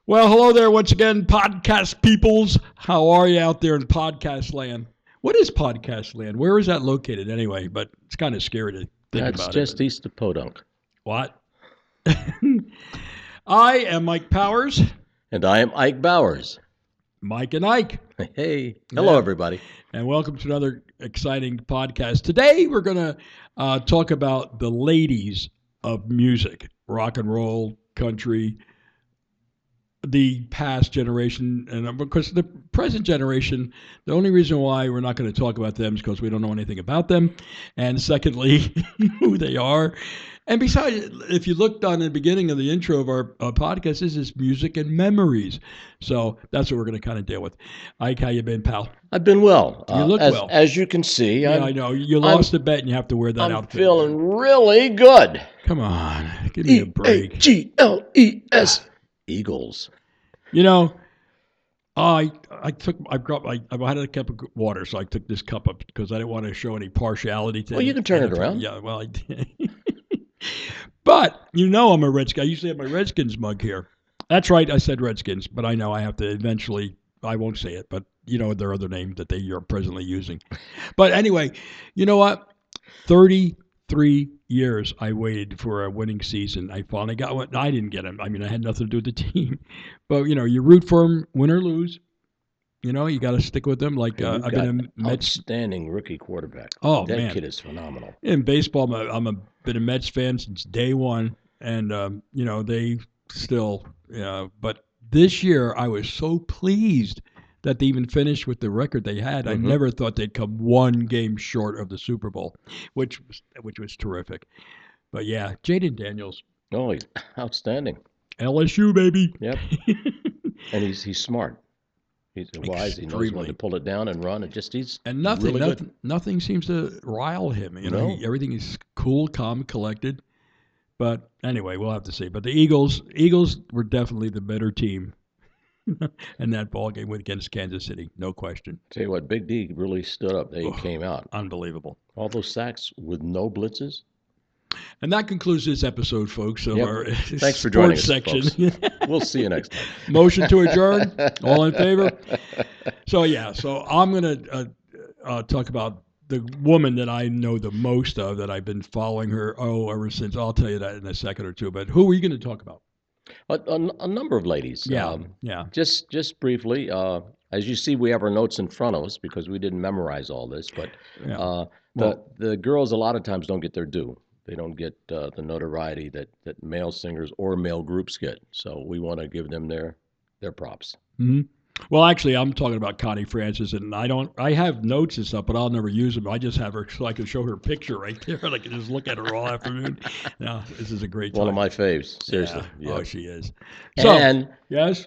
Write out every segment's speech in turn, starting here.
Well, hello there once again, podcast peoples. How are you out there in podcast land? What is podcast land? Where is that located anyway? But it's kind of scary to think That's about just it. east of Podunk. What? I am Mike Powers. And I am Ike Bowers. Mike and Ike. Hey. Hello, Yeah. everybody. And welcome to another exciting podcast. Today we're going to talk about the ladies of music, rock and roll, country, the past generation, and because the present generation, the only reason why we're not going to talk about them is because we don't know anything about them, and secondly, who they are. And besides, if you looked on the beginning of the intro of our podcast, this is music and memories. So that's what we're going to kind of deal with. Ike, how you been, pal? I've been well. You look as, well. As you can see. Yeah, I know. You lost a bet and you have to wear that I'm outfit. feeling really good. Come on. Give me a break. E-A-G-L-E-S. Eagles. You know, I had a cup of water, so I took this cup up because I didn't want to show any partiality to Well, you can turn it around. Yeah, well, I did. But, you know I'm a Redskin. I usually have my Redskins mug here. That's right, I said Redskins, but I know I have to eventually, I won't say it, but you know their other name that they are presently using. But anyway, you know what? 33 years I waited for a winning season. I finally got one. I didn't get him. I mean, I had nothing to do with the team. But, you know, you root for them, win or lose. You know, you got to stick with them. Like, You've I've got been a Mets. outstanding rookie quarterback. Oh, that man. kid is phenomenal. In baseball, been a Mets fan since day one. And, you know, they still, but this year I was so pleased that they even finished with the record they had. Mm-hmm. I never thought they'd come one game short of the Super Bowl, which was terrific. But yeah, Jaden Daniels. Oh, he's outstanding. LSU, baby. Yep. And he's smart. He's wise. He knows when to pull it down and run. He's really good. Nothing seems to rile him. You know, everything is cool, calm, collected. But anyway, we'll have to see. But the Eagles were definitely the better team in that ball game against Kansas City, no question. Tell you what, Big D really stood up. They came out. Unbelievable. All those sacks with no blitzes. And that concludes this episode, folks, of our Thanks for joining us, section. Folks. We'll see you next time. Motion to adjourn. All in favor? So I'm going to talk about the woman that I know the most of, that I've been following her, ever since. I'll tell you that in a second or two. But who are you going to talk about? A number of ladies. Yeah. Just briefly, as you see, we have our notes in front of us because we didn't memorize all this. But the girls a lot of times don't get their due. They don't get the notoriety that male singers or male groups get. So we want to give them their props. Mm-hmm. Well, actually, I'm talking about Connie Francis, and I have notes and stuff, but I'll never use them. I just have her so I can show her picture right there, and I can just look at her all afternoon. No, this is a great time. One of my faves, seriously. Yeah. Oh, she is. So, and yes?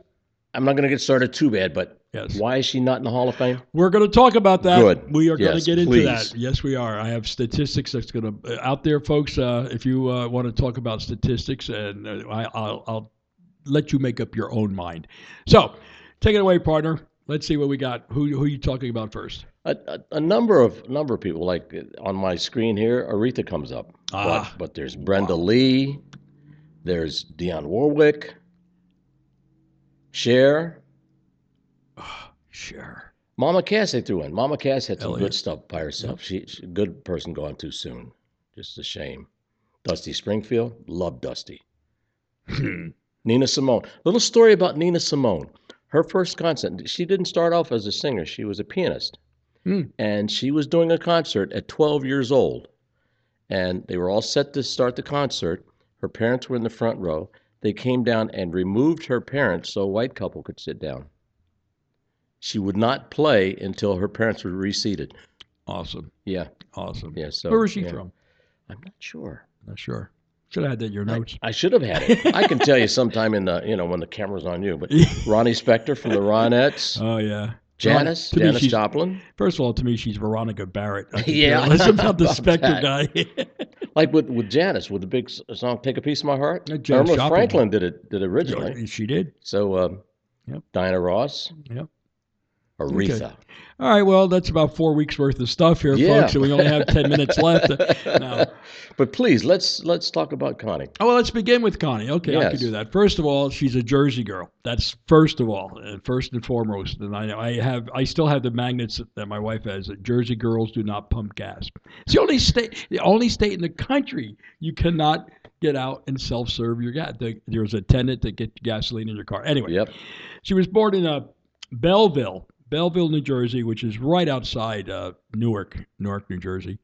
I'm not going to get started too bad, but yes. Why is she not in the Hall of Fame? We're going to talk about that. Good. We are going to get into please. that. Yes, we are. I have statistics that's going to out there, folks. If you want to talk about statistics, and I'll let you make up your own mind. So, take it away, partner. Let's see what we got. Who are you talking about first? A number of people, like on my screen here, Aretha comes up. But there's Brenda Lee, there's Dionne Warwick, Cher. Cher. Mama Cass they threw in. Mama Cass had some good stuff by herself. She's a good person gone too soon. Just a shame. Dusty Springfield, love Dusty. Nina Simone. Little story about Nina Simone. Her first concert, she didn't start off as a singer. She was a pianist. And she was doing a concert at 12 years old. And they were all set to start the concert. Her parents were in the front row. They came down and removed her parents so a white couple could sit down. She would not play until her parents were reseated. Awesome. Yeah. Awesome. Yeah. So where was she from? I'm not sure. Not sure. Should have had that in your notes. I should have had it. I can tell you sometime in the, when the camera's on you. But Ronnie Spector from the Ronettes. Oh, yeah. Janis Joplin. First of all, to me, she's Veronica Barrett. Yeah. Less about the Spector guy. Like with Janis, with the big song "Take a Piece of My Heart." Irma Franklin did it originally. She did. So, Diana Ross. Yep. Aretha. All right, well, that's about 4 weeks worth of stuff here, Yeah. folks, and we only have 10 minutes left. Now, But please, let's talk about Connie. oh, well, let's begin with Connie. Okay, I could do Yes. that. First of all, she's a Jersey girl. That's first of all, first and foremost. And I still have the magnets that my wife has. That Jersey girls do not pump gas. It's the only state in the country you cannot get out and self-serve your gas. There's a attendant that get gasoline in your car. Anyway, Yep. she was born in Belleville, New Jersey, which is right outside Newark, New Jersey.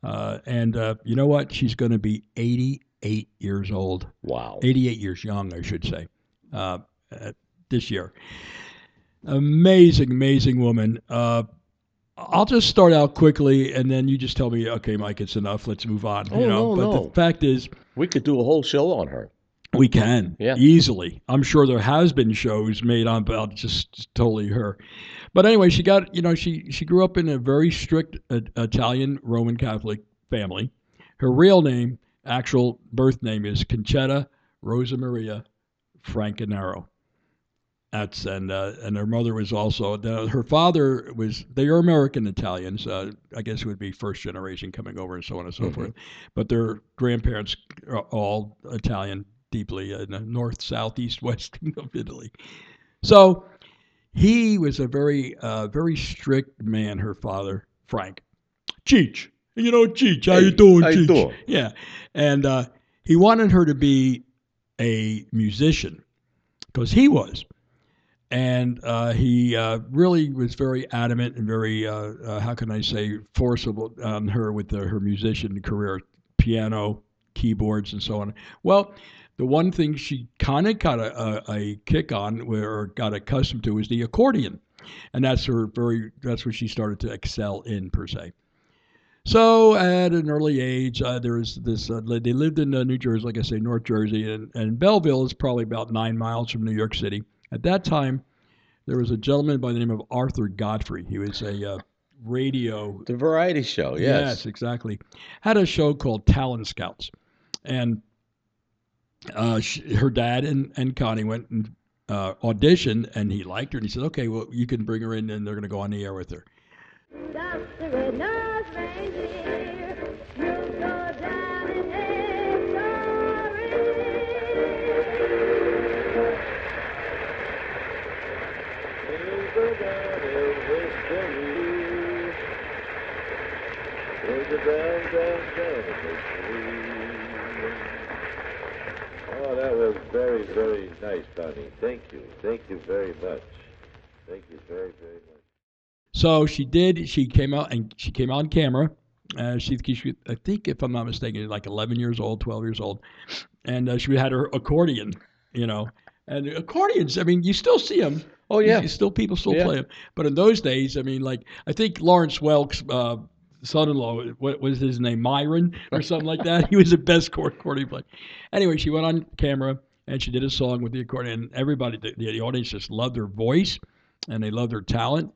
And you know what? She's going to be 88 years old. Wow. 88 years young, I should say, this year. Amazing, amazing woman. I'll just start out quickly, and then you just tell me, okay, Mike, it's enough. Let's move on. Oh, no, but no. the fact is, We could do a whole show on her. we can easily. I'm sure there has been shows made on about just totally her. But anyway, she grew up in a very strict Italian Roman Catholic family. Her real name, actual birth name, is Concetta Rosa Maria Francanaro. And her mother was also her father was they are American Italians. I guess it would be first generation coming over and so on and so forth. But their grandparents are all Italian, deeply in the north, south, east, west of Italy. So he was a very strict man. Her father, Frank, Cheech. Cheech. How you doing, how Cheech? you doing? Yeah, and he wanted her to be a musician because he was. And he really was very adamant and very, how can I say, forcible on her with her musician career, piano, keyboards, and so on. Well, the one thing she kind of got a kick on, or got accustomed to, was the accordion, and that's what she started to excel in per se. So at an early age, there was this. They lived in New Jersey, like I say, North Jersey, and Belleville is probably about 9 miles from New York City. At that time, there was a gentleman by the name of Arthur Godfrey. He was a radio. The variety show, yes. Yes, exactly. Had a show called Talent Scouts, and her dad and Connie went and auditioned, and he liked her, and he said, "Okay, well, you can bring her in, and they're going to go on the air with her." Oh, that was very, very nice, Connie. Thank you. Thank you very much. Thank you very, very much. So she did. She came out on camera. She, I think, if I'm not mistaken, like 11 years old, 12 years old, and she had her accordion. And accordions. I mean, you still see them. Oh yeah. People still play them. But in those days, I mean, like I think Lawrence Welk's son-in-law, what was his name, Myron or something like that. He was the best accordion player. Anyway, she went on camera and she did a song with the accordion. And everybody, the audience, just loved her voice and they loved her talent.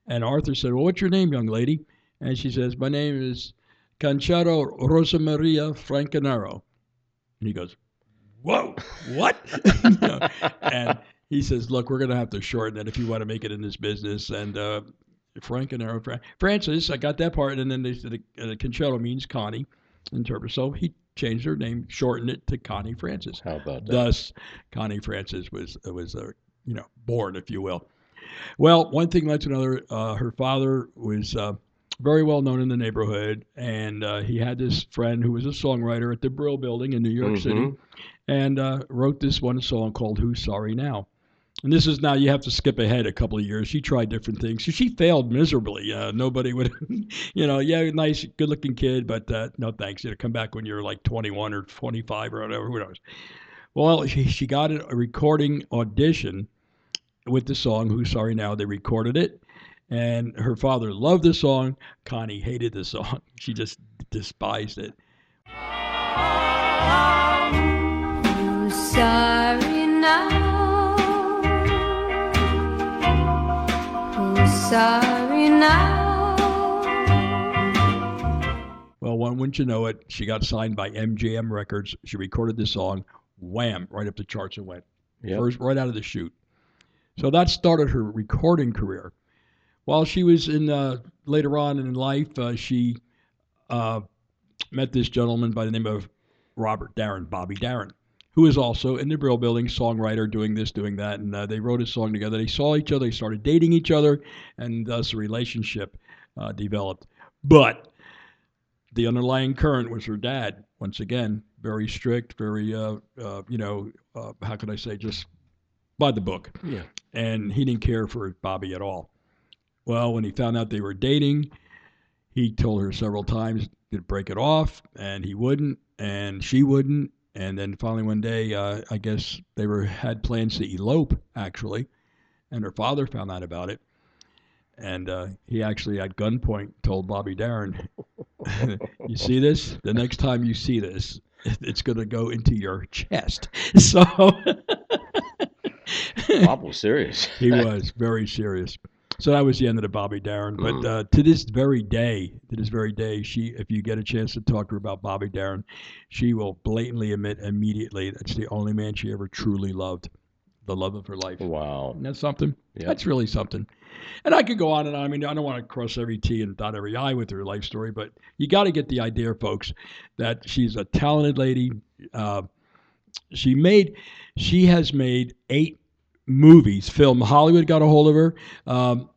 And Arthur said, "Well, what's your name, young lady?" And she says, "My name is Concetta Rosa Maria Francanaro." And he goes, "Whoa, what?" And he says, "Look, we're going to have to shorten it if you want to make it in this business." And Francanaro, Francis, I got that part. And then they said Concetta means Connie in Turkish. So he changed her name, shortened it to Connie Francis. How about that? Thus, Connie Francis was born, if you will. Well, one thing led to another. Her father was very well known in the neighborhood, and he had this friend who was a songwriter at the Brill Building in New York City, and wrote this one song called "Who's Sorry Now." And this is now, you have to skip ahead a couple of years. She tried different things. So she failed miserably. Nobody would, nice, good-looking kid, but no thanks. Come back when you're like 21 or 25 or whatever. Who knows? Well, she got a recording audition with the song "Who's Sorry Now." They recorded it, and her father loved the song. Connie hated the song. She just despised it. Who's sorry now? Who's sorry now? Well, wouldn't you know it, she got signed by MGM Records. She recorded this song, wham, right up the charts and went. Yep. First, right out of the chute. So that started her recording career. While she was in later on in life, she uh, met this gentleman by the name of Robert Darin, Bobby Darin, who is also in the Brill Building, songwriter, doing this, doing that, and they wrote a song together. They saw each other, they started dating each other, and thus a relationship developed. But the underlying current was her dad. Once again, very strict, very how could I say, just by the book. Yeah. And he didn't care for Bobby at all. Well, when he found out they were dating, he told her several times to break it off, and he wouldn't, and she wouldn't. And then finally one day, I guess they had plans to elope, actually, and her father found out about it. And he actually, at gunpoint, told Bobby Darin, "You see this? The next time you see this, it's going to go into your chest." So Bob was serious. he was very serious. So that was the end of the Bobby Darin. But to this very day, she, if you get a chance to talk to her about Bobby Darin, she will blatantly admit immediately that's the only man she ever truly loved, the love of her life. Wow. Isn't that something? Yep. That's really something. And I could go on and on. I mean, I don't want to cross every T and dot every I with her life story, but you got to get the idea, folks, that she's a talented lady. She has made 8 movies, film. Hollywood got a hold of her.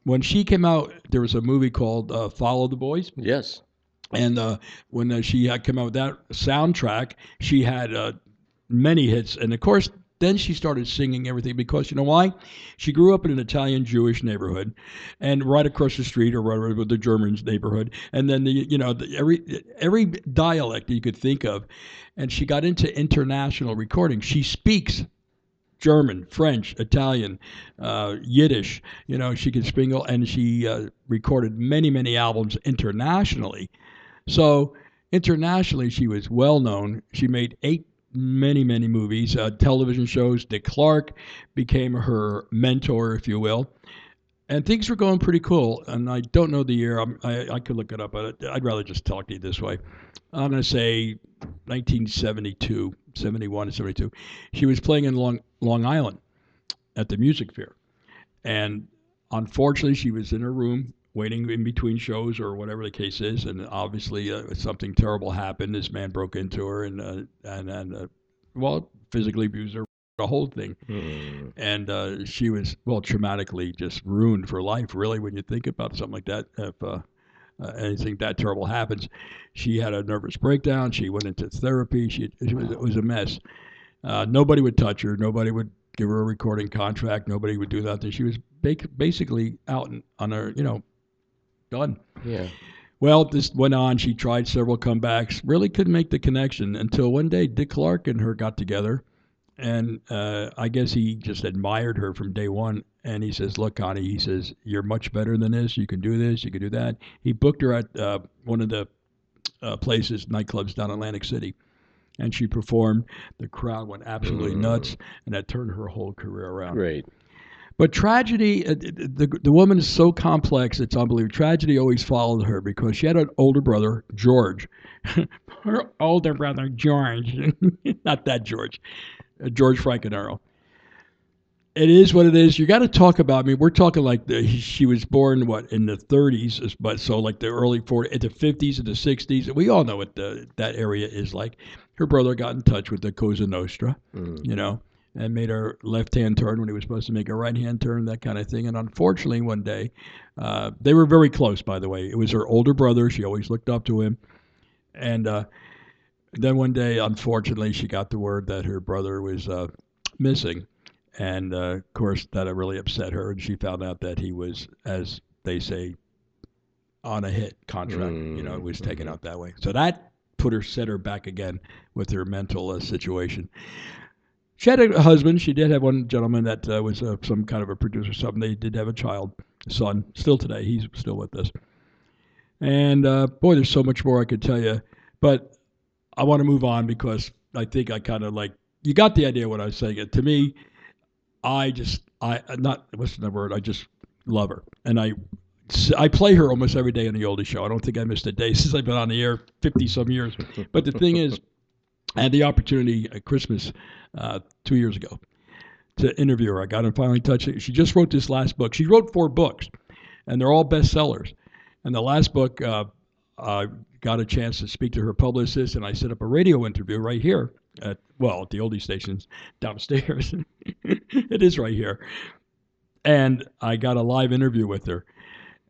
When she came out, there was a movie called Follow the Boys. Yes. And when she had come out with that soundtrack, she had many hits. And of course, then she started singing everything because you know why? She grew up in an Italian Jewish neighborhood, and right across the street, or right with the Germans neighborhood, and then every dialect you could think of, and she got into international recording. She speaks German, French, Italian, Yiddish. She could spingle, and she recorded many, many albums internationally. So internationally, she was well known. She made 8 many, many movies, television shows. Dick Clark became her mentor, if you will. And things were going pretty cool. And I don't know the year. I could look it up, but I'd rather just talk to you this way. I'm going to say 1972, 71 and 72. She was playing in Long Island at the Music Fair. And unfortunately, she was in her room waiting in between shows or whatever the case is. And obviously, something terrible happened. This man broke into her and physically abused her, the whole thing. And she was, traumatically just ruined for life, really, when you think about something like that. If anything that terrible happens, she had a nervous breakdown. She went into therapy. It was a mess. Nobody would touch her. Nobody would give her a recording contract. Nobody would do that. She was basically out on her, done. Yeah. Well, this went on. She tried several comebacks. Really couldn't make the connection until one day Dick Clark and her got together. And I guess he just admired her from day one. And he says, "Look, Connie," he says, "you're much better than this. You can do this. You can do that." He booked her at one of the nightclubs down in Atlantic City. And she performed. The crowd went absolutely nuts. And that turned her whole career around. Great. But tragedy, the woman is so complex, it's unbelievable. Tragedy always followed her because she had an older brother, George. Her older brother, George. Not that George. George Frankenaro. It is what it is. You got to talk about, we're talking like she was born, in the 30s, but so like the early 40s, the 50s and the 60s. We all know what that area is like. Her brother got in touch with the Cosa Nostra, and made her left-hand turn when he was supposed to make a right-hand turn, that kind of thing. And unfortunately, one day, they were very close, by the way. It was her older brother. She always looked up to him. And then one day, unfortunately, she got the word that her brother was missing. And, of course, that really upset her. And she found out that he was, as they say, on a hit contract. It was taken out that way. So that set her back again with her mental situation. She had a husband. She did have one gentleman that was some kind of a producer or something. They did have a child, a son, still today. He's still with us. And, boy, there's so much more I could tell you. But I want to move on because I think I kind of you got the idea what I was saying. To me, I just love her. And I play her almost every day on the oldie show. I don't think I missed a day since I've been on the air 50-some years. But the thing is, I had the opportunity at Christmas 2 years ago to interview her. I got in finally touch. She just wrote this last book. She wrote 4 books. and they're all bestsellers. And the last book, I got a chance to speak to her publicist, and I set up a radio interview right here at the oldie stations downstairs. It is right here. And I got a live interview with her.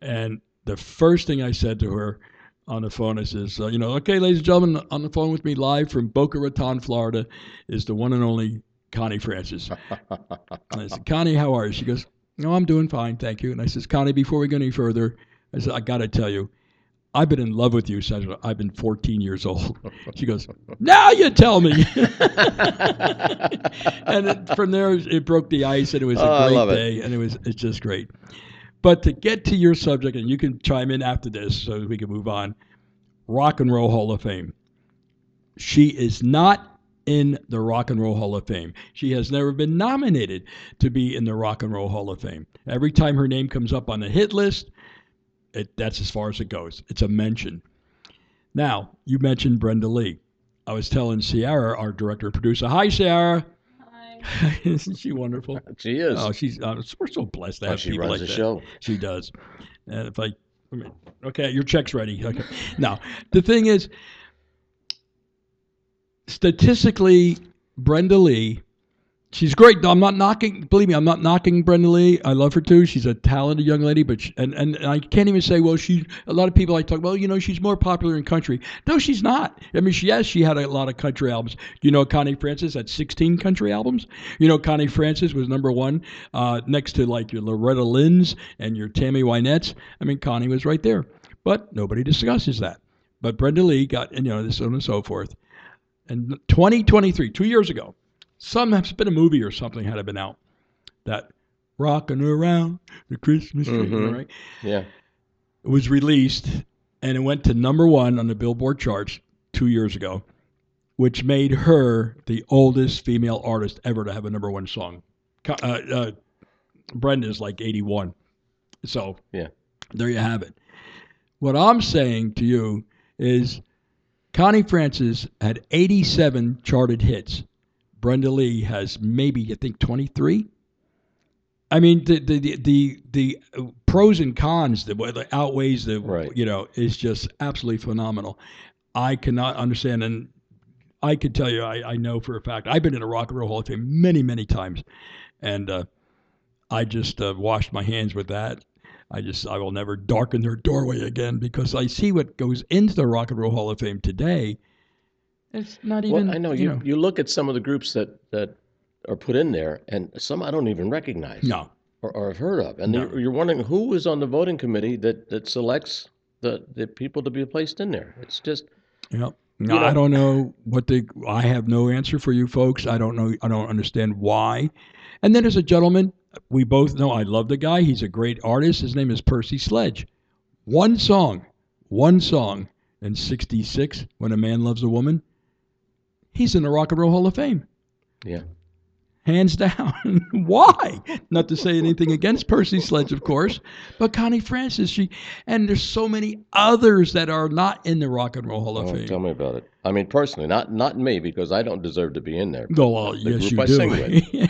And the first thing I said to her on the phone, I says, okay, ladies and gentlemen, on the phone with me live from Boca Raton, Florida, is the one and only Connie Francis. And I said, Connie, how are you? She goes, no, I'm doing fine, thank you. And I says, Connie, before we go any further, I said, I got to tell you, I've been in love with you since I've been 14 years old. She goes, now you tell me. And from there, it broke the ice, and it was a great day, and it's just great. But to get to your subject, and you can chime in after this so we can move on, Rock and Roll Hall of Fame. She is not in the Rock and Roll Hall of Fame. She has never been nominated to be in the Rock and Roll Hall of Fame. Every time her name comes up on the hit list, that's as far as it goes. It's a mention. Now, you mentioned Brenda Lee. I was telling Ciara, our director and producer, hi, Ciara. Hi. Isn't she wonderful? She is. Oh, we're so blessed to have people like that. She runs the show. She does. And okay, your check's ready. Okay. Now, the thing is, statistically, Brenda Lee, she's great. I'm not knocking. Believe me, I'm not knocking Brenda Lee. I love her too. She's a talented young lady, but and I can't even say, well, a lot of people talk, well, she's more popular in country. No, she's not. I mean, she had a lot of country albums. Connie Francis had 16 country albums. Connie Francis was number one next to like your Loretta Lynn's and your Tammy Wynette's. I mean, Connie was right there, but nobody discusses that. But Brenda Lee got, this on and so forth. And 2023, 2 years ago, it's been a movie or something had been out, that Rockin' Around the Christmas Tree, right? Yeah. It was released, and it went to number one on the Billboard charts 2 years ago, which made her the oldest female artist ever to have a number one song. Brenda's like 81. So yeah, there you have it. What I'm saying to you is Connie Francis had 87 charted hits. Brenda Lee has maybe, I think, 23. I mean, the pros and cons that outweighs the, right. Is just absolutely phenomenal. I cannot understand, and I can tell you, I know for a fact, I've been in a Rock and Roll Hall of Fame many, many times, and I just washed my hands with that. I will never darken their doorway again, because I see what goes into the Rock and Roll Hall of Fame today. It's not even. Well, I know you look at some of the groups that are put in there, and some I don't even recognize. No. Or have heard of, and you're wondering who is on the voting committee that selects the people to be placed in there. It's just. Yep. No, I don't know I have no answer for you folks. I don't know. I don't understand why. And then there's a gentleman we both know. I love the guy. He's a great artist. His name is Percy Sledge. One song in '66, When a Man Loves a Woman. He's in the Rock and Roll Hall of Fame. Yeah. Hands down. Why? Not to say anything against Percy Sledge, of course, but Connie Francis, and there's so many others that are not in the Rock and Roll Hall of Fame. Tell me about it. I mean, personally, not me, because I don't deserve to be in there. No, well, yes, you do. Sing with. Yeah.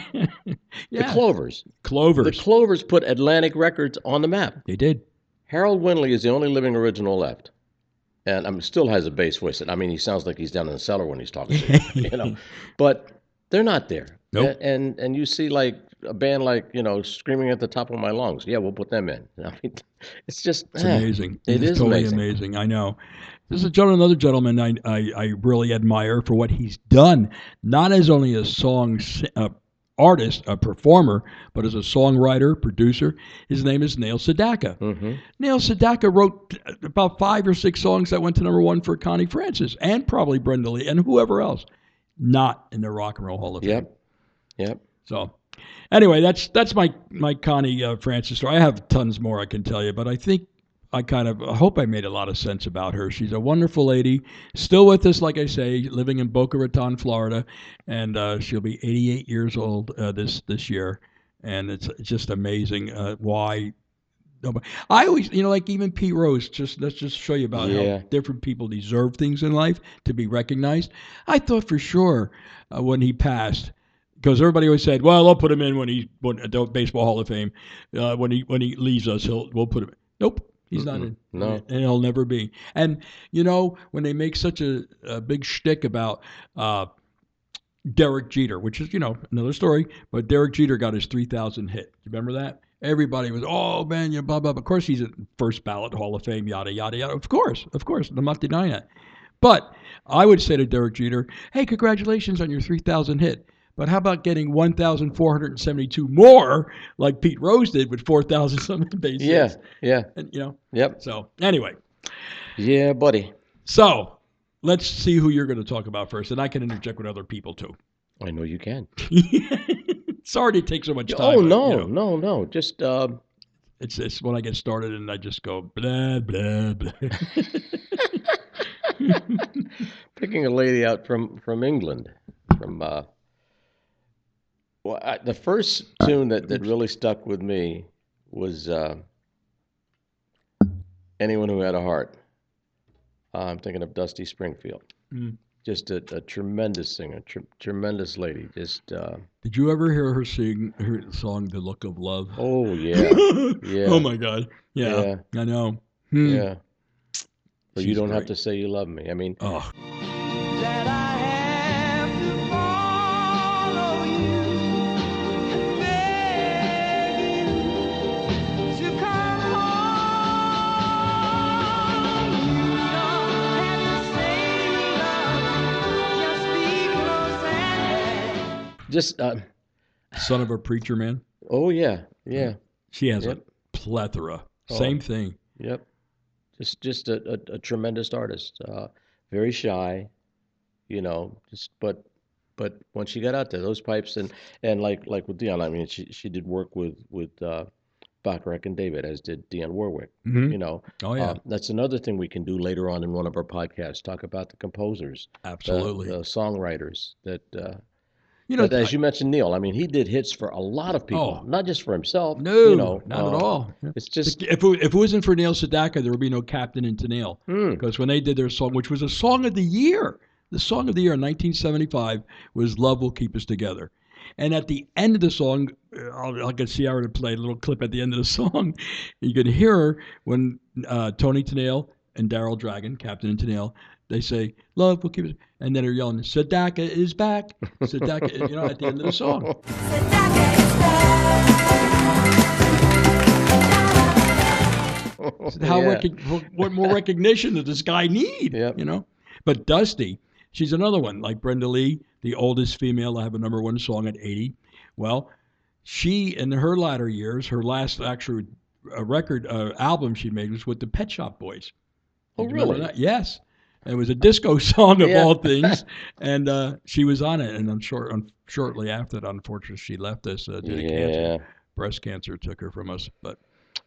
The Clovers. The Clovers put Atlantic Records on the map. They did. Harold Winley is the only living original left. And still has a bass voice. I mean, he sounds like he's down in the cellar when he's talking to you, But they're not there. Nope. And you see like a band like, Screaming at the Top of My Lungs. Yeah, we'll put them in. I mean, it's just amazing. It is totally amazing. I know. There's another gentleman I really admire for what he's done, not as only a song artist, a performer, but as a songwriter, producer. His name is Neil Sedaka. Mm-hmm. Neil Sedaka wrote about 5 or 6 songs that went to number one for Connie Francis and probably Brenda Lee and whoever else. Not in the Rock and Roll Hall of Fame. Yep. So, anyway, that's my Connie Francis story. I have tons more I can tell you, but I think I hope I made a lot of sense about her. She's a wonderful lady, still with us, like I say, living in Boca Raton, Florida, and she'll be 88 years old this year, and it's just amazing why. I always, like even Pete Rose, let's just show you about how different people deserve things in life to be recognized. I thought for sure when he passed, because everybody always said, well, they'll put him in when the Baseball Hall of Fame. When he leaves us, we'll put him in. Nope. He's not in. No. And he'll never be. And, when they make such a big shtick about Derek Jeter, which is, another story, but Derek Jeter got his 3,000 hit. You remember that? Everybody was, oh, man, blah, blah, blah. Of course, he's a first ballot Hall of Fame, yada, yada, yada. Of course. I'm not denying that. But I would say to Derek Jeter, hey, congratulations on your 3,000 hit. But how about getting 1,472 more, like Pete Rose did with 4,000 something base hits? Yeah. And, Yep. So, anyway. Yeah, buddy. So, let's see who you're going to talk about first. And I can interject with other people, too. I know you can. Sorry to take so much time. Oh, but, no. Just, it's when I get started and I just go, blah, blah, blah. picking a lady out from England, the first tune that really stuck with me was Anyone Who Had a Heart. I'm thinking of Dusty Springfield. Just a tremendous singer, tremendous lady. Just. Did you ever hear her sing her song "The Look of Love"? Oh yeah, yeah. Oh my God, yeah. I know. Yeah. But She's you don't great. have to say you love me. I mean. Oh. That I have to follow you, beg you to come home. You don't have to say you love me, just be close and Son of a preacher man. Oh yeah. She has Yep. a plethora. Oh. Same thing. Yep. Just a tremendous artist. Very shy, but when she got out there, those pipes and like with Dion, I mean, she did work with Bacharach and David, as did Dionne Warwick. Oh yeah. That's another thing we can do later on in one of our podcasts. Talk about the composers, Absolutely. the songwriters that. You know, But as you mentioned, Neil, I mean, he did hits for a lot of people, Oh. not just for himself. no, not at all. It's just If it wasn't for Neil Sedaka, there would be no Captain into Neil. Because when they did their song, which was a song of the year, the song of the year in 1975 was "Love Will Keep Us Together." And at the end of the song, I can see I would play a little clip at the end of the song. You could hear her when Tony Tenale and Daryl Dragon, Captain and Tenale, they say, "Love will keep us," and then they're yelling, "Sedaka is back." Sedaka, at the end of the song. What more recognition does this guy need? Yep. But Dusty, she's another one, like Brenda Lee, the oldest female to have a #1 song at 80. Well, she, in her latter years, her last actual record album she made was with the Pet Shop Boys. Oh, Did you remember really? that? Yes. It was a disco song of Yeah. all things, and she was on it. And shortly after that, unfortunately, she left us due to cancer. Yeah. Breast cancer took her from us. But,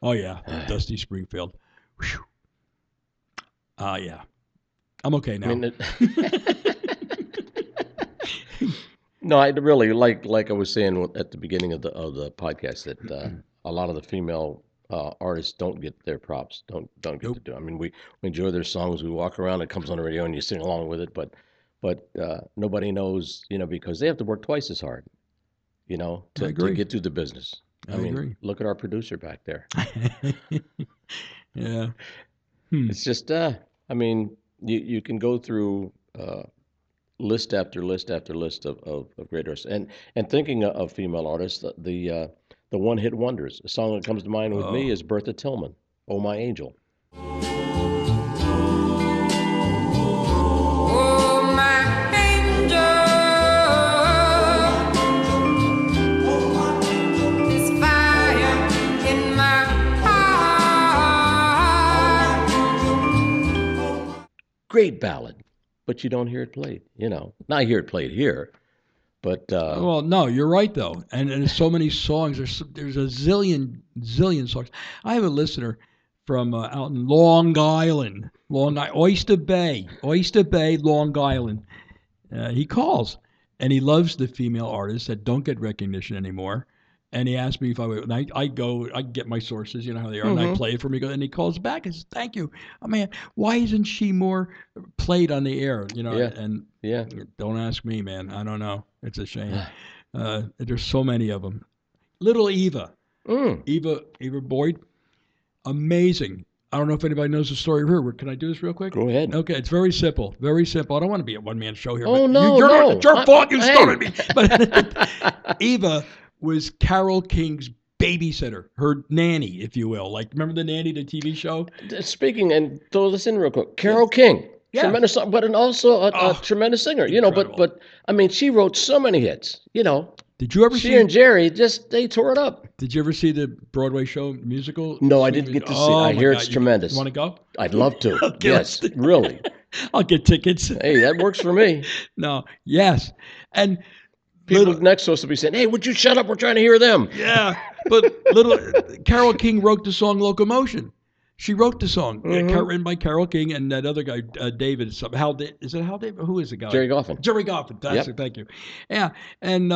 oh yeah, Dusty Springfield. Whew. Yeah. I'm okay now. I mean, no, I really like I was saying at the beginning of the podcast that a lot of the female artists don't get their props. Don't get to do. I mean, we enjoy their songs. We walk around. It comes on the radio, and you sing along with it. But nobody knows, because they have to work twice as hard, to agree. get through the business. I mean, agree. Look at our producer back there. Yeah. It's just, I mean, you can go through list after list after list of great artists. And thinking of female artists, the one-hit wonders. A song that comes to mind with me is Bertha Tillman, "Oh My Angel." Oh, my angel, this fire in my heart. Great ballad, but you don't hear it played, Now I hear it played here, but Well, no, you're right though, and there's so many songs. There's a zillion songs. I have a listener from out in Long Island, Oyster Bay, Long Island. He calls, and he loves the female artists that don't get recognition anymore. And he asked me if I would. And I get my sources, you know how they are, and I play it for me. And he calls back and says, "Thank you, oh, man. Why isn't she more played on the air?" Yeah. And yeah. don't ask me, man. I don't know. It's a shame. There's so many of them. Little Eva, Mm. Eva Boyd, amazing. I don't know if anybody knows the story of her. Can I do this real quick? Go ahead. Okay, it's very simple. Very simple. I don't want to be a one-man show here. Oh, but no, no. It's your fault. You Hey. started me. But Eva was Carole King's babysitter, her nanny, if you will. Like, remember the nanny, the TV show? Speaking, and throw this in real quick. Carole King. Yeah. Tremendous song, but also a Oh, tremendous singer. incredible. But I mean, she wrote so many hits. Did you ever She see? and Jerry they tore it up. Did you ever see the Broadway show musical? No, I didn't get to see it. Oh, I my hear God. it's tremendous. You want to go? I'd love to. Okay, Yes, let's- really. I'll get tickets. Hey, that works for me. No, yes, and People next to us will be saying, "Hey, would you shut up? We're trying to hear them." yeah, but Carole King wrote the song "Locomotion." She wrote the song, written by Carole King and that other guy, David. Is it Hal David? Who is the guy? Jerry Goffin. Jerry Goffin. That's Yep. it. Thank you. Yeah, and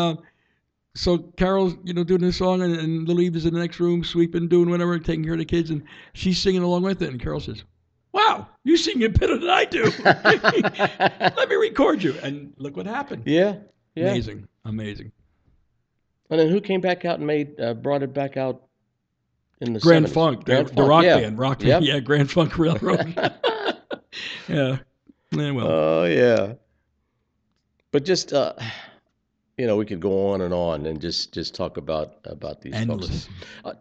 so Carol's doing this song, and little Eve is in the next room sweeping, doing whatever, taking care of the kids, and she's singing along with it. And Carol says, "Wow, you sing it better than I do. Let me record you." And look what happened. Yeah. Amazing. And then who came back out and brought it back out in the Grand 70s? Funk, Grand the Funk, rock yeah. band, Yep. yeah, Grand Funk Railroad. Yeah. Well, Oh yeah. But just we could go on and just talk about these endless. folks.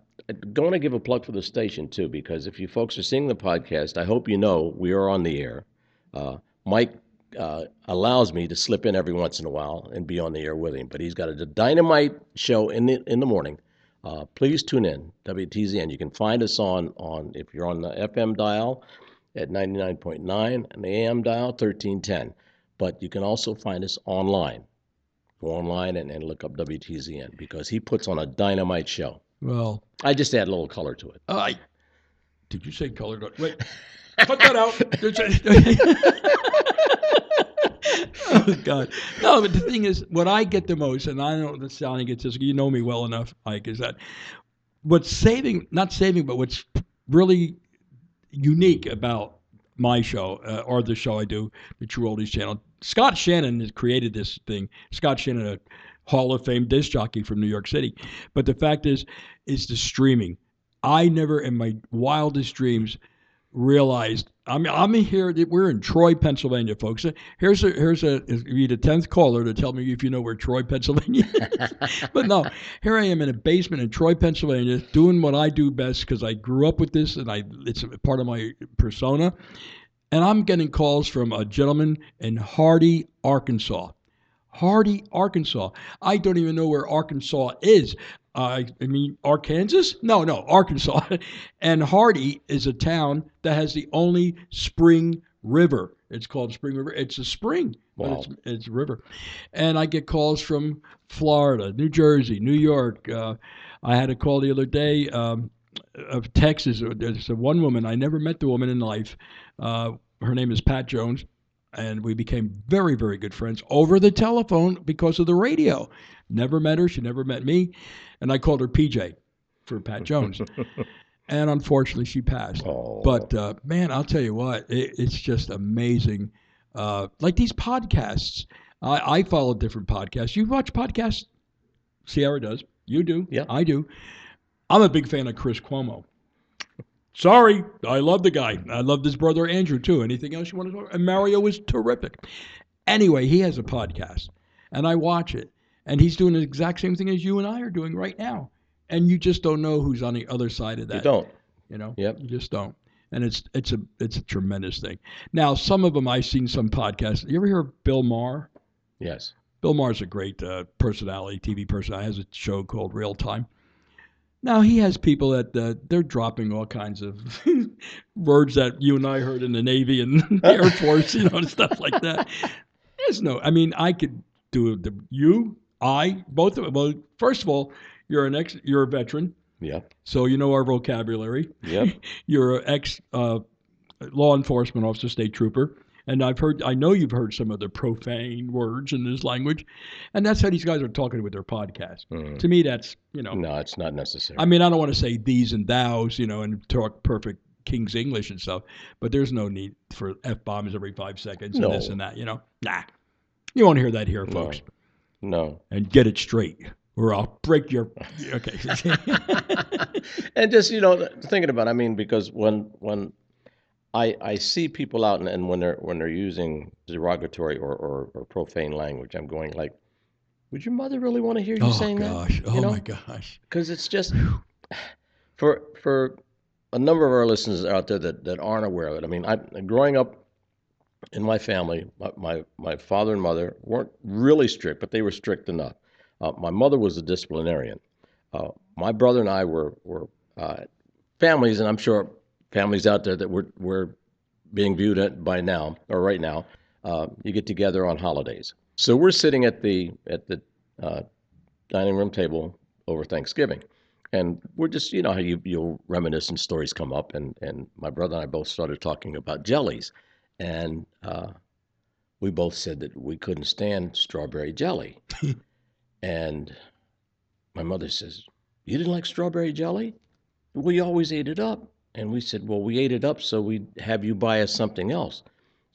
Going to give a plug for the station too, because if you folks are seeing the podcast, I hope you know we are on the air. Mike allows me to slip in every once in a while and be on the air with him, but he's got a dynamite show in the morning. Please tune in, WTZN. You can find us on if you're on the FM dial at 99.9 and the AM dial 1310. But you can also find us online. Go online and look up WTZN because he puts on a dynamite show. Well, I just add a little color to it. Did you say colored? Wait, cut that out. Oh God! No, but the thing is, what I get the most, and I know the sounding gets this. You know me well enough, Ike. Is that what's not saving, but what's really unique about my show or the show I do, the True Oldies Channel. Scott Shannon has created this thing. Scott Shannon, a Hall of Fame disc jockey from New York City. But the fact is the streaming. I never in my wildest dreams realized. I'm here. We're in Troy, Pennsylvania, folks. Here's a be the 10th caller to tell me if you know where Troy, Pennsylvania is. But no, here I am in a basement in Troy, Pennsylvania, doing what I do best because I grew up with this and it's a part of my persona. And I'm getting calls from a gentleman in Hardy, Arkansas. Hardy, Arkansas. I don't even know where Arkansas is. I mean, Arkansas? No, Arkansas. And Hardy is a town that has the only spring river. It's called Spring River. It's a spring, Wow. but it's a river. And I get calls from Florida, New Jersey, New York. I had a call the other day of Texas. There's one woman. I never met the woman in life. Her name is Pat Jones. And we became very, very good friends over the telephone because of the radio. Never met her. She never met me. And I called her PJ for Pat Jones. And unfortunately, she passed. Oh. But, man, I'll tell you what, it's just amazing. Like these podcasts. I follow different podcasts. You watch podcasts? Sierra does. You do. Yeah. I do. I'm a big fan of Chris Cuomo. Sorry, I love the guy. I love his brother Andrew too. Anything else you want to talk about? And Mario is terrific. Anyway, he has a podcast, and I watch it, and he's doing the exact same thing as you and I are doing right now. And you just don't know who's on the other side of that. You don't. You know. Yep. You just don't. And it's a tremendous thing. Now, some of them I've seen some podcasts. You ever hear of Bill Maher? Yes. Bill Maher's a great personality, TV personality. He has a show called Real Time. Now, he has people that they're dropping all kinds of words that you and I heard in the Navy and Air Force, and stuff like that. I could do both of them. Well, first of all, you're a veteran, Yep. so you know our vocabulary. Yep. You're an ex law enforcement officer, state trooper. And I know you've heard some of the profane words in this language, and that's how these guys are talking with their podcast. Mhm. To me, that's No, it's not necessary. I mean, I don't want to say these and thous, and talk perfect King's English and stuff, but there's no need for F-bombs every 5 seconds No. and this and that, Nah, you won't hear that here, No. folks. No. And get it straight, or I'll break your. Okay. And just thinking about, I mean, because when I see people out and when they're using derogatory or profane language, I'm going like, would your mother really want to hear you Oh saying that? gosh. You Oh my know, gosh. because it's just for a number of our listeners out there that aren't aware of it. I mean, growing up in my family, my father and mother weren't really strict, but they were strict enough. My mother was a disciplinarian. My brother and I were families, and I'm sure families out there that were being viewed at by now or right now. You get together on holidays, so we're sitting at the uh, dining room table over Thanksgiving, and we're just how you'll reminisce and stories come up, and my brother and I both started talking about jellies, and we both said that we couldn't stand strawberry jelly. And my mother says, "You didn't like strawberry jelly? We always ate it up." And we said, "Well, we ate it up so we'd have you buy us something else."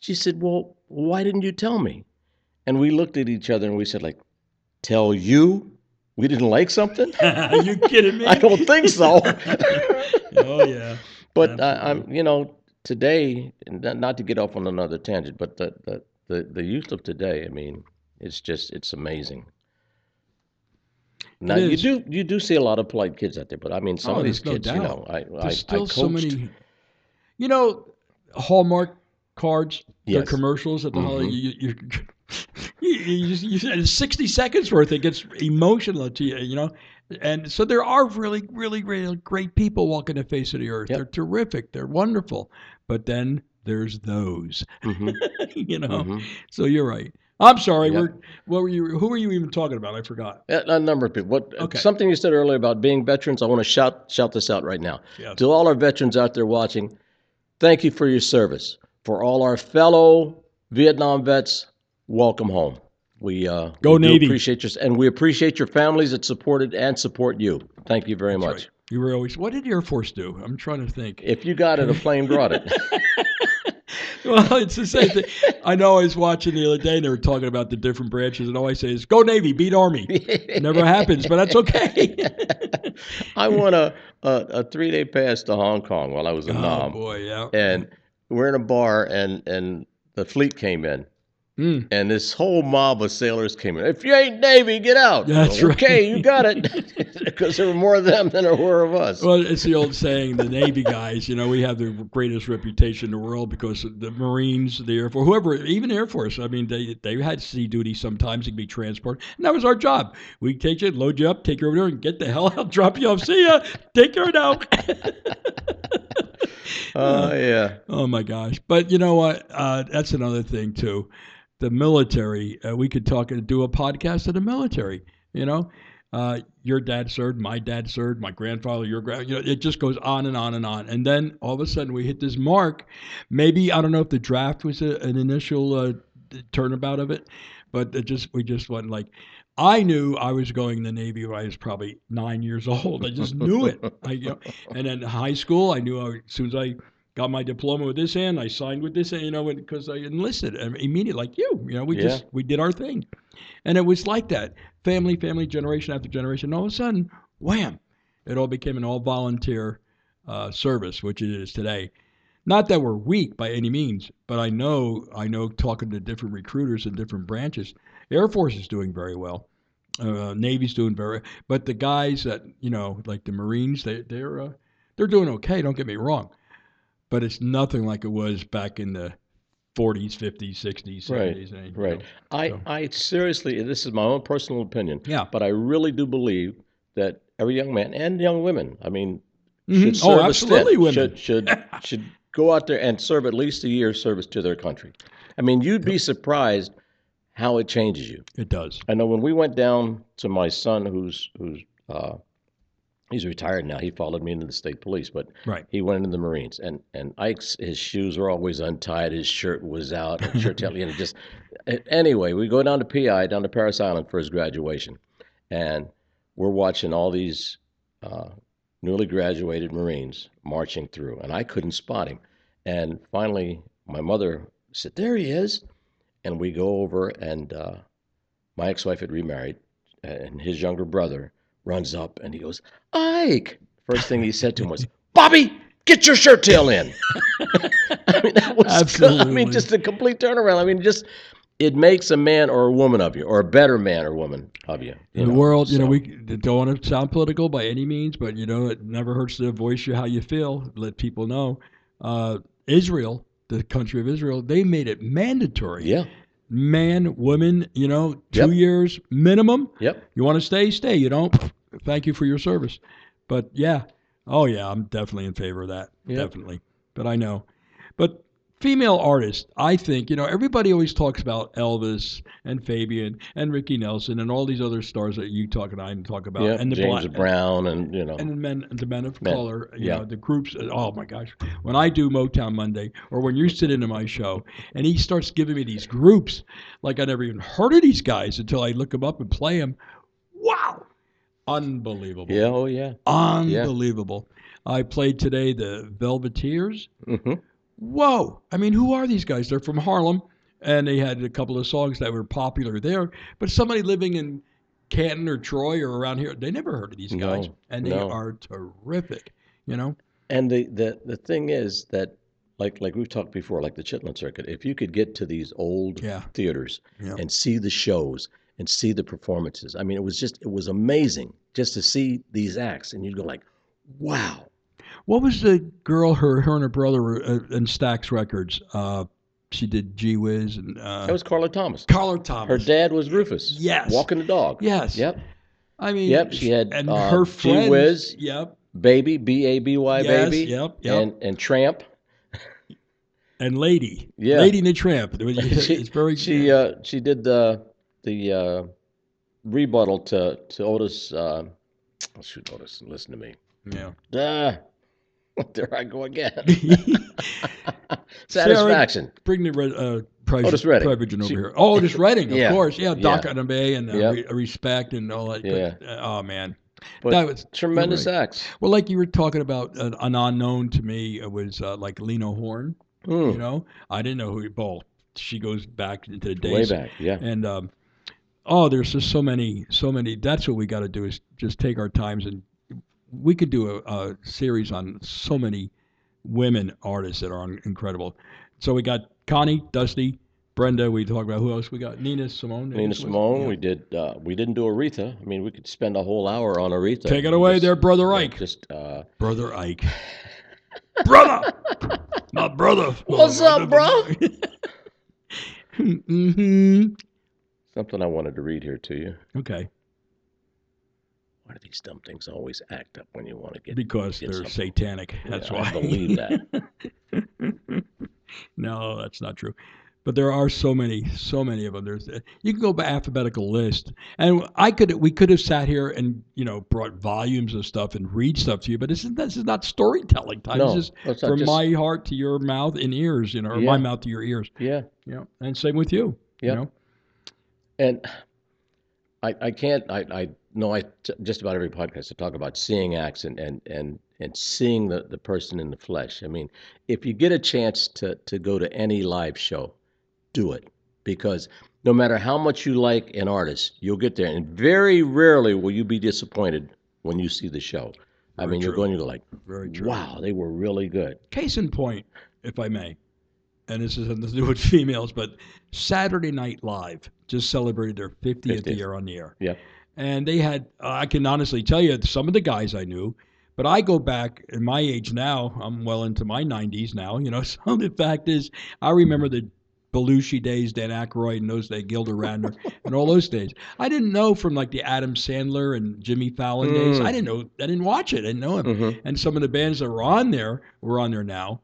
She said, "Well, why didn't you tell me?" And we looked at each other and we said, like, "Tell you we didn't like something?" Are you kidding me? I don't think so. Oh yeah. But Absolutely. today, and not to get off on another tangent, but the youth of today, I mean, it's amazing. Now It is. you do see a lot of polite kids out there, but I mean, some Oh, of these there's no kids, doubt. There's I still so coached. many. You know, Hallmark cards, their Yes. commercials at the holiday. Mm-hmm. You said 60 seconds worth. It gets emotional to you, And so there are really, really, really great people walking the face of the earth. They're Yep. terrific. They're wonderful. But then there's those, Mm-hmm. you know. Mm-hmm. So you're right. I'm sorry. Yep. What were you? Who were you even talking about? I forgot. A number of people. Okay. Something you said earlier about being veterans. I want to shout this out right now Yes. to all our veterans out there watching. Thank you for your service. For all our fellow Vietnam vets, welcome home. Go We do Navy. appreciate your and we appreciate your families that supported and support you. Thank you very That's much. right. You were always. What did the Air Force do? I'm trying to think. If you got it, a plane brought it. Well, it's the same thing. I know I was watching the other day and they were talking about the different branches, and all I say is, "Go Navy, beat Army." Never happens, but that's okay. I won a 3-day pass to Hong Kong while I was in Oh Nam, boy, yeah. and we're in a bar, and the fleet came in, Mm, and this whole mob of sailors came in. If you ain't Navy, get out. that's Okay, right. you got it, because there were more of them than there were of us. Well, it's the old saying, the Navy guys, we have the greatest reputation in the world because of the Marines, the Air Force, whoever, even Air Force. I mean, they had sea duty sometimes. It could be transport. And that was our job. We take you, load you up, take you over there, and get the hell out, drop you off. See ya. Take care now. Yeah. Oh my gosh! But you know what? That's another thing too. The military. We could do a podcast of the military. You know, your dad served, my dad served, my grandfather, your grand. It just goes on and on and on. And then all of a sudden we hit this mark. Maybe I don't know if the draft was an initial turnabout of it, but we just went like. I knew I was going in the Navy when I was probably 9 years old. I just knew it. And then high school, I knew as soon as I got my diploma with this hand. I signed with this hand, because I enlisted and immediately, like you. Yeah. We did our thing, and it was like that, family, generation after generation. And all of a sudden, wham! It all became an all volunteer service, which it is today. Not that we're weak by any means, but I know talking to different recruiters in different branches, Air Force is doing very well. Navy's doing but the guys that like the Marines, they're doing okay. Don't get me wrong, but it's nothing like it was back in the 40s, 50s, 60s, Right, 70s. right. So I seriously, this is my own personal opinion, yeah. but I really do believe that every young man and young women, I mean, should Oh, serve a absolutely, stint, women. should go out there and serve at least a year's service to their country. I mean, you'd be surprised how it changes you. It does. I know when we went down to my son, who's he's retired now. He followed me into the state police, but Right. he went into the Marines. And Ike's his shoes were always untied, his shirt was out, and shirt tail, just anyway. We go down to PI, down to Paris Island for his graduation, and we're watching all these newly graduated Marines marching through, and I couldn't spot him. And finally, my mother said, "There he is," and we go over and My ex-wife had remarried, and his younger brother runs up and he goes, Ike. First thing he said to him was, Bobby, get your shirt tail in. I mean, that was Absolutely. I mean, just a complete turnaround. I mean, just it makes a man or a woman of you, or a better man or woman of you. In the world, we don't want to sound political by any means, but it never hurts to voice how you feel. Let people know. Israel, the country of Israel, they made it mandatory. Yeah. Man, woman, 2 Yep. years minimum. Yep. You want to stay, stay. You don't. Thank you for your service. But yeah, I'm definitely in favor of that. Yep. Definitely. But I know. But female artists, I think, everybody always talks about Elvis and Fabian and Ricky Nelson and all these other stars that you talk and I talk about. Yeah. And the James Brown and the men of color, Yeah. the groups. Oh my gosh! When I do Motown Monday, or when you sit into my show, and he starts giving me these groups, like I never even heard of these guys until I look them up and play them. Wow, unbelievable! Yeah. Oh yeah. Unbelievable. I played today the Velveteers. Mm-hmm. Whoa! I mean, who are these guys? They're from Harlem, and they had a couple of songs that were popular there. But somebody living in Canton or Troy or around here, they never heard of these guys, and they are terrific. And the thing is that, like we've talked before, like the Chitlin Circuit, if you could get to these old theaters and see the shows and see the performances, I mean, it was amazing just to see these acts, and you'd go like, wow. What was the girl? Her and her brother were in Stax Records. She did Gee Whiz and. That was Carla Thomas. Carla Thomas. Her dad was Rufus. Yes. Walking the dog. Yes. Yep. I mean. Yep. She had and her friends. Gee Whiz. Yep. Baby, B-A-B-Y, yes, baby. Yep. And Tramp. And Lady. Yeah. Lady and the Tramp. It's very. She did the rebuttal to Otis. Shoot, Otis, listen to me. Yeah. There I go again. Satisfaction. Sarah, bring the Otis Redding. over here. Oh, Otis Redding, of course. Yeah, Doc Yeah. on the Bay and Respect and all that. Yeah. But, oh, man. But That was tremendous you're right. acts. Well, like you were talking about, an unknown to me was like Lena Horne. I didn't know who. Well, she goes back into the days. Way back, yeah. And there's just so many. That's what we got to do is just take our times, and we could do a series on so many women artists that are incredible. So we got Connie, Dusty, Brenda. We talked about who else we got. Nina Simone. Nina Simone. Yeah. We didn't do Aretha. I mean, we could spend a whole hour on Aretha. Take it away, there, Brother Ike. Brother Ike. Brother, my brother. What's up, bro? Mm-hmm. Something I wanted to read here to you. Okay. Why do these dumb things always act up when you want to get? Because get they're something? satanic. That's why. I believe that. No, that's not true. But there are so many of them. You can go by alphabetical list, and we could have sat here and brought volumes of stuff and read stuff to you. But this is not storytelling time. No, this is from my heart to your mouth and ears, or my mouth to your ears. Yeah. And same with you. Yeah. And I can't. I know just about every podcast I talk about seeing acts and seeing the person in the flesh. I mean, if you get a chance to go to any live show, do it, because no matter how much you like an artist, you'll get there, and very rarely will you be disappointed when you see the show. I mean, you're going to go like, very true. Wow, they were really good. Case in point, if I may, and this has nothing to do with females, but Saturday Night Live just celebrated their 50th year on the air. Yeah. And they had, I can honestly tell you, some of the guys I knew, but I go back in my age now, I'm well into my 90s now, so the fact is, I remember the Belushi days, Dan Aykroyd and those days, Gilda Radner, and all those days. I didn't know from like the Adam Sandler and Jimmy Fallon days. I didn't watch it. I didn't know him. Mm-hmm. And some of the bands that were on there now.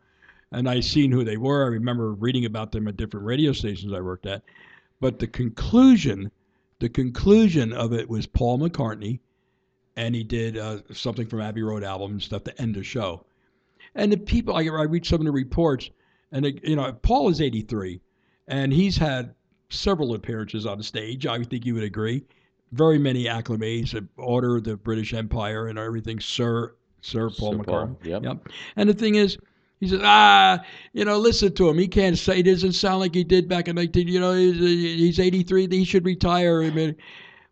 And I seen who they were. I remember reading about them at different radio stations I worked at. But the conclusion of it was Paul McCartney, and he did something from Abbey Road album and stuff to end the show. And the people, I read some of the reports, and Paul is 83, and he's had several appearances on the stage. I think you would agree. Very many acclimates, Order of the British Empire and everything, Sir Paul McCartney. Yep. And the thing is, He says, listen to him. He can't say. He doesn't sound like he did back in 19. He's 83. He should retire. I mean,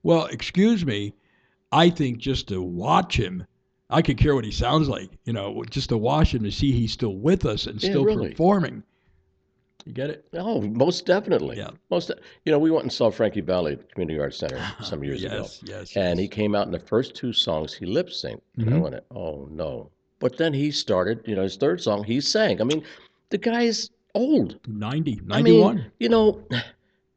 well, excuse me. I think just to watch him, I could care what he sounds like. Just to watch him to see he's still with us and Yeah, still really. performing. You get it? Oh, most definitely. Yeah. We went and saw Frankie Valli at the Community Arts Center some years ago. Yes. And he came out in the first two songs, he lip synced. And I Mhm. went, oh, no. But then he started, his third song, he sang. I mean, the guy's old. 90, I 91. mean,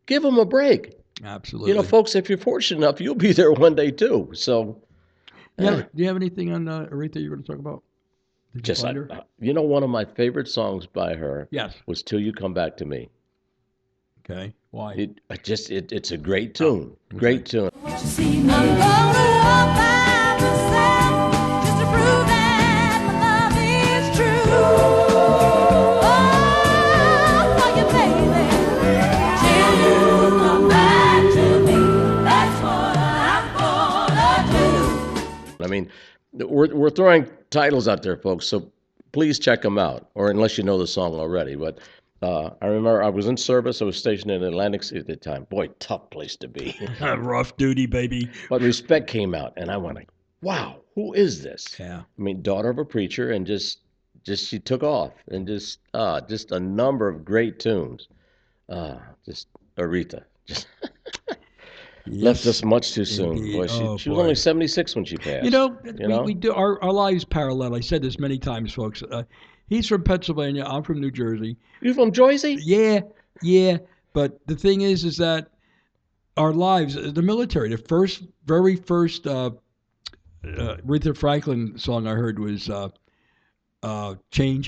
give him a break. Absolutely. Folks, if you're fortunate enough, you'll be there one day too. So, Do you have anything on Aretha you want to talk about? Did you just, find her? one of my favorite songs by her Yes. was Till You Come Back to Me. Okay. Why? It's a great tune. Great tune. I'm gonna walk by myself just to prove that my love is true. Oh, for you, baby, till you come back to me. That's what I'm gonna do. I mean, we're throwing titles out there, folks, so please check them out, or unless you know the song already. But I remember I was in service. I was stationed in Atlantic City at the time. Boy, tough place to be. Rough duty, baby. But Respect came out, and I went like, wow, who is this? Yeah. I mean, daughter of a preacher, and just she took off, and just a number of great tunes. Just Aretha. Just left us much too soon. Indeed. Boy, she was only 76 when she passed. We do our lives parallel. I said this many times, folks. He's from Pennsylvania. I'm from New Jersey. You from Jersey? Yeah. But the thing is that our lives, the military, the very first Aretha Franklin song I heard was Chain of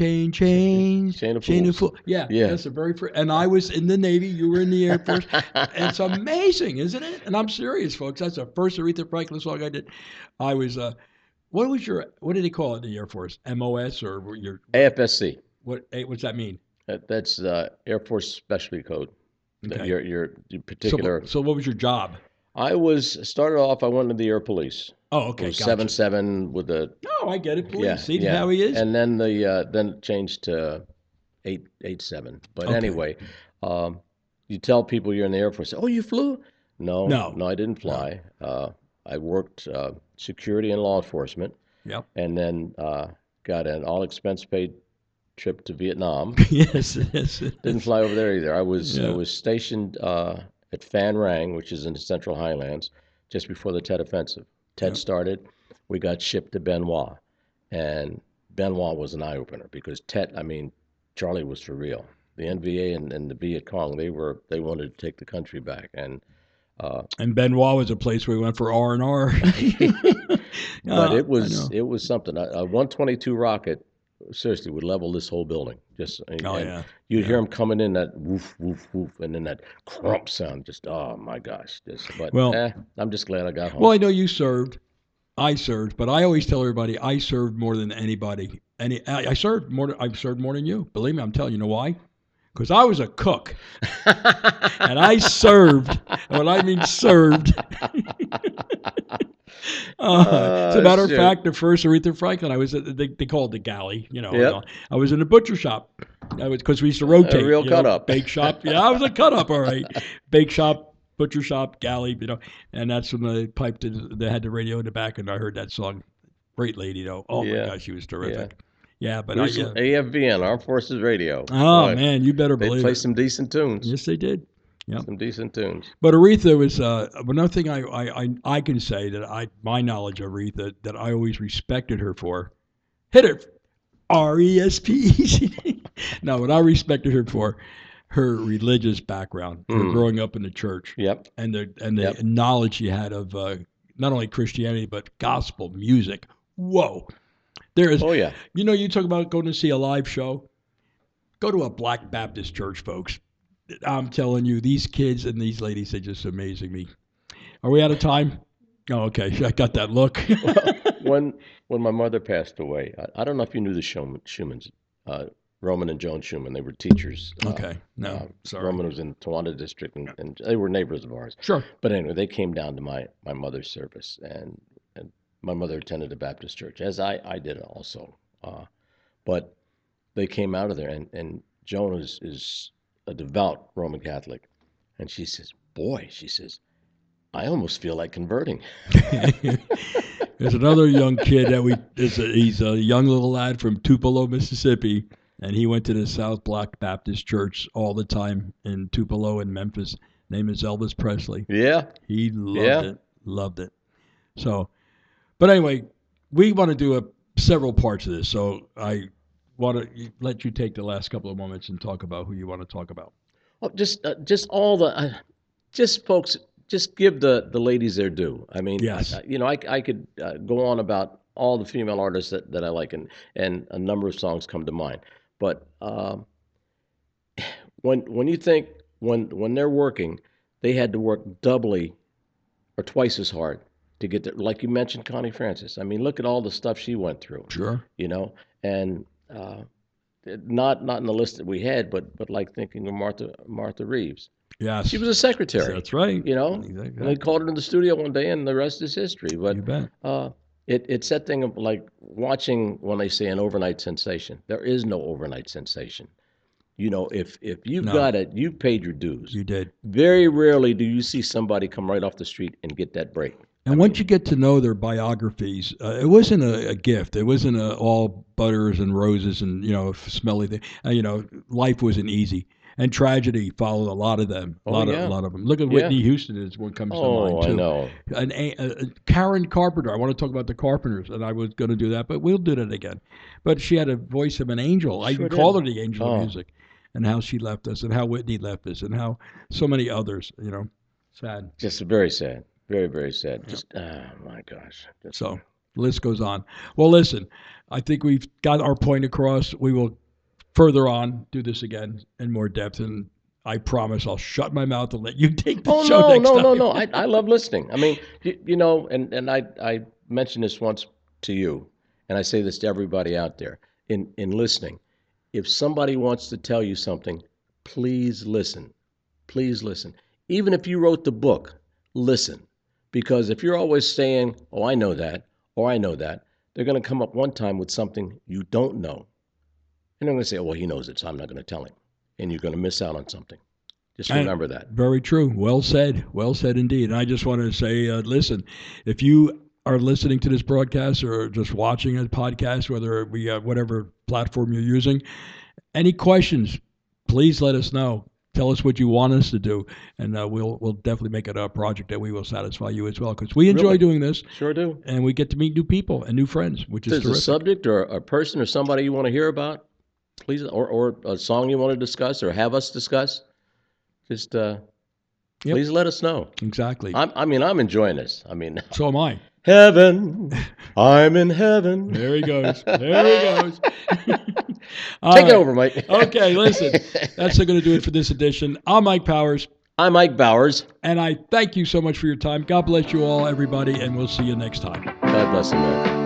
Fools. Yeah, that's the very first. And I was in the Navy. You were in the Air Force. It's amazing, isn't it? And I'm serious, folks. That's the first Aretha Franklin song I did. I was, what did they call it in the Air Force? MOS or your AFSC. What's that mean? That's Air Force Specialty Code. Okay. Your particular. So what was your job? I started off. I went into the Air Police. Oh, okay. It was 7-7 with the. Oh, I get it. Police. Yeah, See yeah. how he is. And then then it changed to 8-7. But Okay. anyway, you tell people you're in the Air Force. Oh, you flew? No, I didn't fly. I worked security and law enforcement. Yep. And then got an all expense paid trip to Vietnam. Yes. Didn't fly over there either. I was Yeah. stationed at Phan Rang, which is in the Central Highlands, just before the Tet Offensive. Tet started. We got shipped to Benoit, and Benoit was an eye opener because Tet. I mean, Charlie was for real. The NVA and the Viet Cong, they wanted to take the country back, and Benoit was a place where we went for R&R. but it was something. A 122 rocket seriously would level this whole building. You'd hear them coming in, that woof woof woof, and then that crump sound. Just oh my gosh! I'm just glad I got home. Well, I know you served. I served, but I always tell everybody I served more than anybody. I served more. I've served more than you. Believe me, I'm telling you. You know why? Because I was a cook, and I served. And when I mean served. As a matter of fact, the first Aretha Franklin, I was at, they call it the galley, Yep. I was in a butcher shop. I was, because we used to rotate. A real cut-up. Bake shop. Yeah, I was a cut up, all right. Bake shop, butcher shop, galley, and that's when they piped in, they had the radio in the back, and I heard that song. Great lady, though. Oh, my gosh, she was terrific. Yeah, but AFVN, Armed Forces Radio. Oh, Boy, man, you better they believe play it. some decent tunes. Yes, they did. Yep. Some decent tunes. But Aretha was another thing I can say that my knowledge of Aretha that I always respected her for. Hit it, RESPEC. No, what I respected her for, her religious background, her growing up in the church. Yep. And the knowledge she had of not only Christianity but gospel music. Whoa. There is. Oh yeah. You talk about going to see a live show. Go to a Black Baptist church, folks. I'm telling you, these kids and these ladies, they're just amazing me. Are we out of time? Oh, okay. I got that look. when my mother passed away, I don't know if you knew the Schumans, Roman and Joan Schumann. They were teachers. Okay. No, sorry. Roman was in Towanda District, and they were neighbors of ours. Sure. But anyway, they came down to my mother's service, and my mother attended a Baptist church, as I did also. But they came out of there, and Joan is a devout Roman Catholic, and she says, "Boy," she says, "I almost feel like converting." There's another young kid he's a young little lad from Tupelo, Mississippi, and he went to the South Block Baptist Church all the time in Tupelo and Memphis. Name is Elvis Presley. Yeah, He loved it. So, but anyway, we want to do several parts of this. So I want to let you take the last couple of moments and talk about who you want to talk about. well, just all the, just folks, just give the ladies their due. I mean, Yes. I could go on about all the female artists that I like, and a number of songs come to mind. But when you think when they're working, they had to work doubly or twice as hard to get there. Like you mentioned, Connie Francis. I mean, look at all the stuff she went through. Sure. And not in the list that we had, but like thinking of Martha Reeves. Yes. She was a secretary. That's right. And they called her in the studio one day, and the rest is history. But You bet. it's that thing of like watching when they say an overnight sensation. There is no overnight sensation. If you've got it, you've paid your dues. You did. Very rarely do you see somebody come right off the street and get that break. And once you get to know their biographies, it wasn't a gift. It wasn't all butters and roses and smelly thing. Life wasn't easy, and tragedy followed a lot of them. A lot of them. Look at Whitney Houston is one comes to mind too. I know. And Karen Carpenter. I want to talk about the Carpenters, and I was going to do that, but we'll do that again. But she had a voice of an angel. I Sure can call did. her the angel of music, and how she left us, and how Whitney left us, and how so many others. Sad. Just very sad. Very, very sad. Just, oh my gosh. So the list goes on. Well, listen, I think we've got our point across. We will further on do this again in more depth, and I promise I'll shut my mouth and let you take the show next time. No. I love listening. I mean, and I mentioned this once to you, and I say this to everybody out there. In listening, if somebody wants to tell you something, please listen. Please listen. Even if you wrote the book, listen. Because if you're always saying, "Oh, I know that," or "I know that," they're going to come up one time with something you don't know. And they're going to say, "Oh, well, he knows it, so I'm not going to tell him." And you're going to miss out on something. Just remember that. Very true. Well said. Well said indeed. And I just want to say, listen, if you are listening to this broadcast or just watching a podcast, whether we whatever platform you're using, any questions, please let us know. Tell us what you want us to do, and we'll definitely make it a project that we will satisfy you as well, because we enjoy doing this. Sure do. And we get to meet new people and new friends, which is If there's terrific. a subject or a person or somebody you want to hear about, please, or a song you want to discuss or have us discuss, just please let us know. Exactly. I'm enjoying this. I mean, So am I. heaven, I'm in heaven. There he goes. There he goes. All Take it right. over, Mike. Okay, listen. That's going to do it for this edition. I'm Mike Powers, I'm Mike Bowers. and I thank you so much for your time. God bless you all, everybody, and we'll see you next time. God bless you, man.